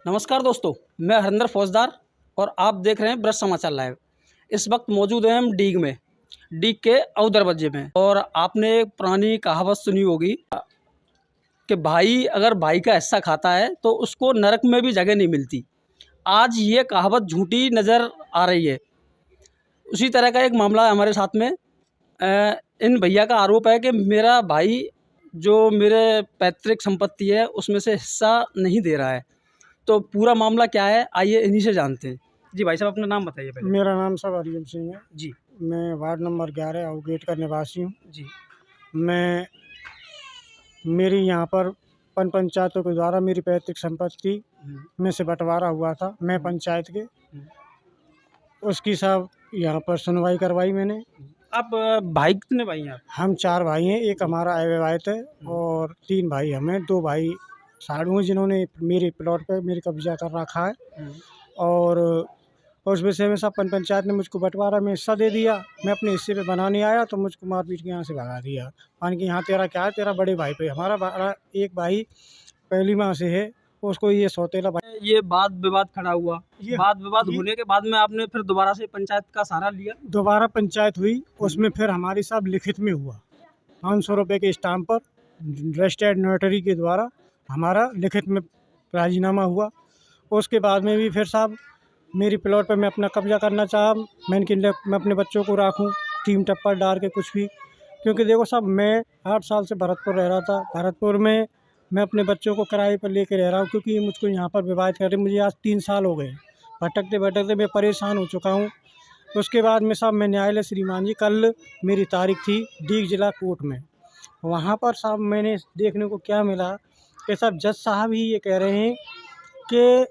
नमस्कार दोस्तों, मैं हरिंदर फौजदार और आप देख रहे हैं ब्रश समाचार लाइव। इस वक्त मौजूद हैं हम डीग में, डीग के औ दरवाजे में। और आपने एक पुरानी कहावत सुनी होगी कि भाई अगर भाई का हिस्सा खाता है तो उसको नरक में भी जगह नहीं मिलती। आज ये कहावत झूठी नज़र आ रही है। उसी तरह का एक मामला है हमारे साथ में। इन भैया का आरोप है कि मेरा भाई जो मेरे पैतृक संपत्ति है उसमें से हिस्सा नहीं दे रहा है। तो पूरा मामला क्या है, आइए इन्हीं से जानते हैं। जी भाई साहब, अपना नाम बताइए पहले। मेरा नाम सब हरियम सिंह है जी मैं वार्ड नंबर 11 आउटगेट का निवासी हूँ। जी मेरी यहाँ पर पंचायतों के द्वारा मेरी पैतृक संपत्ति में से बंटवारा हुआ था। मैं पंचायत के उसकी सब यहाँ पर सुनवाई करवाई मैंने। आप भाई कितने भाई हैं आप? हम 4 भाई हैं, एक हमारा अविवाहित है और 3 भाई हमें। 2 भाई साधु हैं जिन्होंने मेरे प्लॉट पर मेरे कब्जा कर रखा है। और उस विषय में सब पंचायत ने मुझको बंटवारा में हिस्सा दे दिया। मैं अपने हिस्से पे बनाने आया तो मुझको मारपीट के यहाँ से भगा दिया। मान कि यहाँ तेरा क्या है, तेरा बड़े भाई पे। हमारा एक भाई पहली माह से है, उसको ये सौतेला भाई। ये वाद विवाद खड़ा हुआ, वाद विवाद होने के बाद में आपने फिर दोबारा से पंचायत का सहारा लिया? दोबारा पंचायत हुई, उसमें फिर हमारी सब लिखित में हुआ। 500 रुपये के स्टाम्प पर रजिस्टर्ड नोटरी के द्वारा हमारा लिखित में राजीनामा हुआ। उसके बाद में भी फिर साहब मेरी प्लॉट पर मैं अपना कब्जा करना चाहा। मैं अपने बच्चों को राखूं टीम टप्पर डाल के कुछ भी। क्योंकि देखो साहब, मैं 8 साल से भरतपुर रह रहा था। भरतपुर में मैं अपने बच्चों को किराए पर लेके रह रहा हूँ क्योंकि ये मुझको यहाँ पर विवाहित कर रहे। मुझे आज 3 साल हो गए भटकते भटकते, मैं परेशान हो चुका हूँ। उसके बाद में साहब मैं न्यायालय श्रीमान जी, कल मेरी तारीख थी डीग जिला कोर्ट में। वहाँ पर साहब मैंने देखने को क्या मिला कि साहब जज साहब ही ये कह रहे हैं कि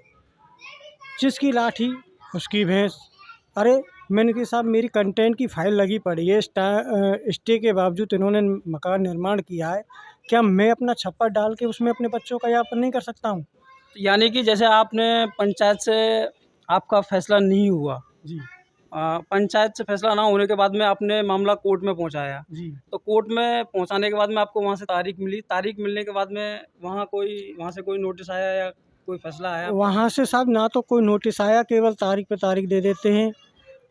जिसकी लाठी उसकी भैंस। अरे मैंने कहा साहब मेरी कंटेंट की फाइल लगी पड़ी है, स्टे के बावजूद इन्होंने मकान निर्माण किया है। क्या मैं अपना छप्पर डाल के उसमें अपने बच्चों का यापन नहीं कर सकता हूँ? यानी कि जैसे आपने पंचायत से आपका फैसला नहीं हुआ जी पंचायत से फैसला ना होने के बाद में आपने मामला कोर्ट में पहुंचाया। जी तो कोर्ट में पहुंचाने के बाद में आपको वहां से तारीख मिली। तारीख मिलने के बाद में वहां से कोई नोटिस आया या कोई फैसला आया? वहाँ से साहब ना तो कोई नोटिस आया, केवल तारीख पे तारीख दे देते हैं।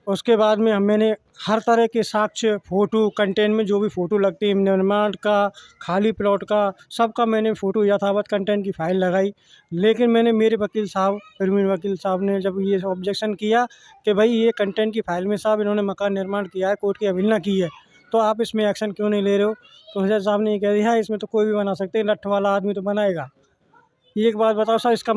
उसके बाद में मैंने हर तरह के साक्ष्य, फ़ोटो, कंटेंट में जो भी फ़ोटो लगती है निर्माण का, खाली प्लॉट का, सबका मैंने फ़ोटो यथावत कंटेंट की फ़ाइल लगाई। लेकिन मैंने मेरे वकील साहब, प्रवीण वकील साहब ने जब ये ऑब्जेक्शन किया कि भाई ये कंटेंट की फ़ाइल में साहब इन्होंने मकान निर्माण किया है, कोर्ट की अवहेलना की है, तो आप इसमें एक्शन क्यों नहीं ले रहे हो? तो जज साहब ने ये कह दिया इसमें तो कोई भी बना सकते हैं, लठ वाला आदमी तो बनाएगा। ये एक बात बताओ साहब, इसका